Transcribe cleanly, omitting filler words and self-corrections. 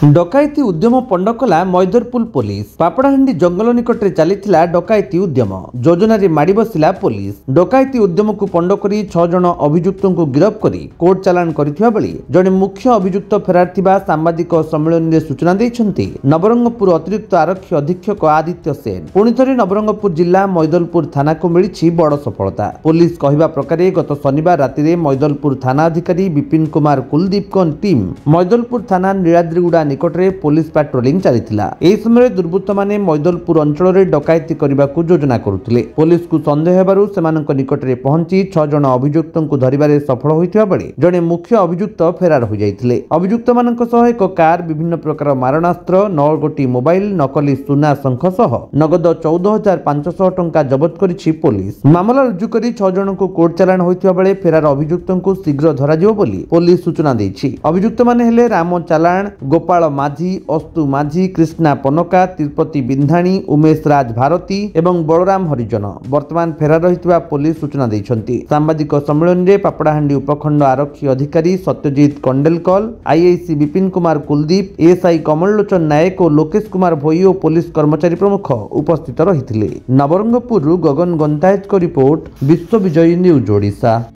डकायती उद्यम पंड कला मैदरपुर पुलिस। पापड़ाहांडी जंगल निकट में चली डकायती उद्यम योजन माड़ी बसला पुलिस। डकायती उद्यम को पंड कर 6 जन अभियुक्त को गिरफ्त कर कोर्ट चालाण करथिबा बेले जड़े मुख्य अभियुक्त फेरार थिबा सांबादिक सम्मेलन में सूचना देइछन्ति नवरंगपुर अतिरिक्त आरक्षी अधीक्षक आदित्य सेन। पुणी थे नवरंगपुर जिला मैदलपुर थाना को मिली बड़ सफलता। पुलिस कहवा प्रकार गत शनिवार राति में मैदलपुर थाना अधिकारी विपिन कुमार कुलदीप टीम मैदलपुर थाना नीलाद्रिगुड़ा निकट में पुलिस पेट्रोलिंग चलीथिला। एही समय दुर्बृत्त माने मैदलपुर अंचल में डकायती करने को योजना करुथिले। पुलिस को संदेह हेबारु सेमानक निकट में पहुंची 6 जन अभियुक्त को धरिबारे सफल होइथिबा बेले जड़े मुख्य अभियुक्त फेरार हो जाइथिले। अभियुक्त मानक सह एक कार, विभिन्न प्रकार मारणास्त्र, 9 गोटी मोबाइल, नकली सुना शंख सह नगद 14,500 टंका जबत करिछि पुलिस। मामला रुजु करी 6 जन को कोर्ट चालाण होइथिबा बेले फेरार अभियुक्त को शीघ्र धरा जिवो बोली पुलिस सूचना दैछि। अभियुक्त माने हेले राम चालाण, गोपाल माझी, अस्तु माझी, कृष्णा पनका, तिरुपति बिंधाणी, उमेश राज भारती एवं बलराम हरिजन वर्तमान फेरार रहितबा पुलिस सूचना दैछन्ति। सांबादिक सम्मेलन में पापड़ाहांडी उपखंड आरक्षी अधिकारी सत्यजित कंडेलकल, आईआईसी विपिन कुमार कुलदीप, एएसआई कमललोचन नायक और लोकेश कुमार भोई और पुलिस कर्मचारी प्रमुख उपस्थित रहिथिले। नवरंगपुर गगन गंतायत को रिपोर्ट, विश्व विजयी न्यूज ओडिशा।